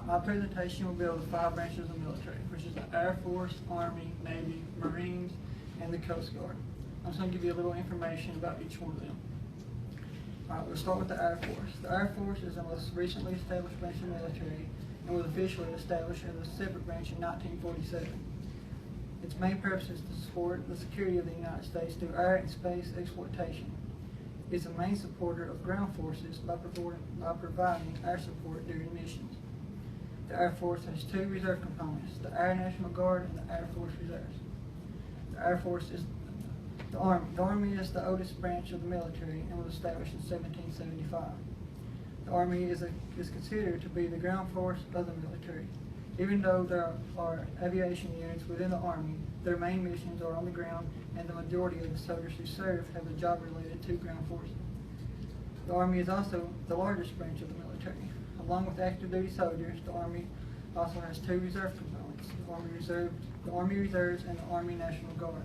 My presentation will be on the 5 branches of the military, which is the Air Force, Army, Navy, Marines, and the Coast Guard. I'm just going to give you a little information about each one of them. Alright, we'll start with the Air Force. The Air Force is the most recently established branch of the military and was officially established as a separate branch in 1947. Its main purpose is to support the security of the United States through air and space exploitation. It's a main supporter of ground forces by providing air support during missions. The Air Force has 2 reserve components, the Air National Guard and the Air Force Reserves. The Air Force is the Army. The Army is the oldest branch of the military and was established in 1775. The Army is considered to be the ground force of the military. Even though there are aviation units within the Army, their main missions are on the ground, and the majority of the soldiers who serve have a job related to ground forces. The Army is also the largest branch of the military. Along with active duty soldiers, the Army also has 2 reserve components, the Army Reserves and the Army National Guard.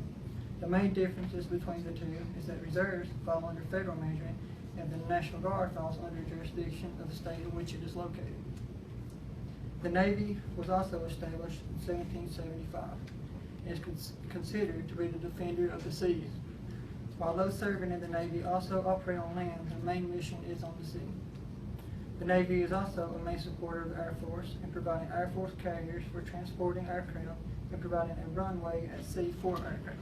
The main differences between the 2 is that reserves fall under federal management and the National Guard falls under jurisdiction of the state in which it is located. The Navy was also established in 1775 and is considered to be the defender of the seas. While those serving in the Navy also operate on land, their main mission is on the sea. The Navy is also a main supporter of the Air Force in providing Air Force carriers for transporting aircraft and providing a runway at sea for aircraft.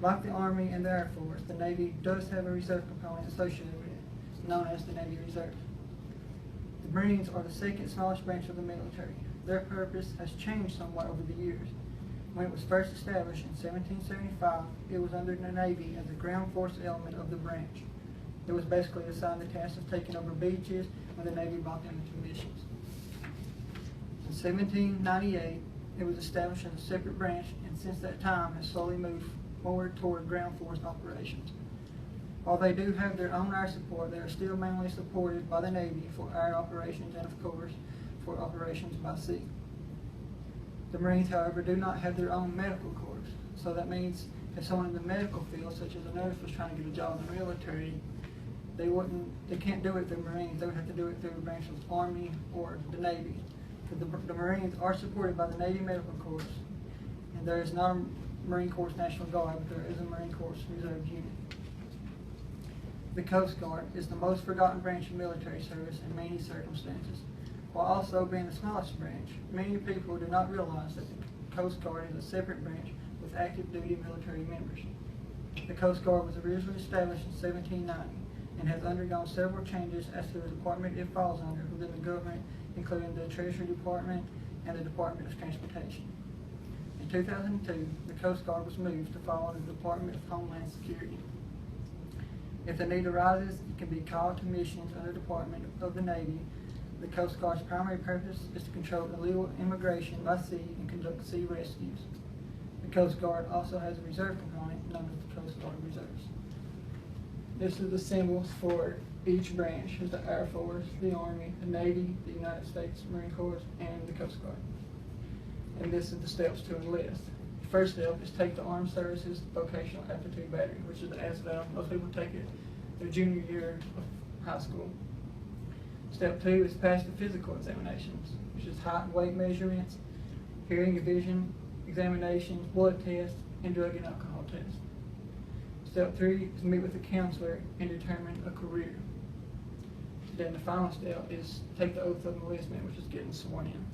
Like the Army and the Air Force, the Navy does have a reserve component associated with it, known as the Navy Reserve. The Marines are the second smallest branch of the military. Their purpose has changed somewhat over the years. When it was first established in 1775, it was under the Navy as a ground force element of the branch. It was basically assigned the task of taking over beaches when the Navy brought them into missions. In 1798, it was established as a separate branch, and since that time has slowly moved forward toward ground force operations. While they do have their own air support, they are still mainly supported by the Navy for air operations and, of course, for operations by sea. The Marines, however, do not have their own medical corps, so that means if someone in the medical field, such as a nurse, was trying to get a job in the military, they can't do it through Marines. They would have to do it through a branch of the Army or the Navy. The Marines are supported by the Navy Medical Corps, and there is not a Marine Corps National Guard, but there is a Marine Corps Reserve unit. The Coast Guard is the most forgotten branch of military service in many circumstances. While also being the smallest branch, many people do not realize that the Coast Guard is a separate branch with active duty military members. The Coast Guard was originally established in 1790 and has undergone several changes as to the department it falls under within the government, including the Treasury Department and the Department of Transportation. In 2002, the Coast Guard was moved to fall under the Department of Homeland Security. If the need arises, it can be called to missions under the Department of the Navy. The Coast Guard's primary purpose is to control illegal immigration by sea and conduct sea rescues. The Coast Guard also has a reserve component known as the Coast Guard Reserves. This is the symbols for each branch of the Air Force, the Army, the Navy, the United States Marine Corps, and the Coast Guard. And this is the steps to enlist. The first step is take the Armed Services Vocational Aptitude Battery, which is the ASVAB. Most people take it their junior year of high school. Step 2 is pass the physical examinations, which is height and weight measurements, hearing and vision examinations, blood tests, and drug and alcohol tests. Step 3 is meet with a counselor and determine a career. Then the final step is take the oath of enlistment, which is getting sworn in.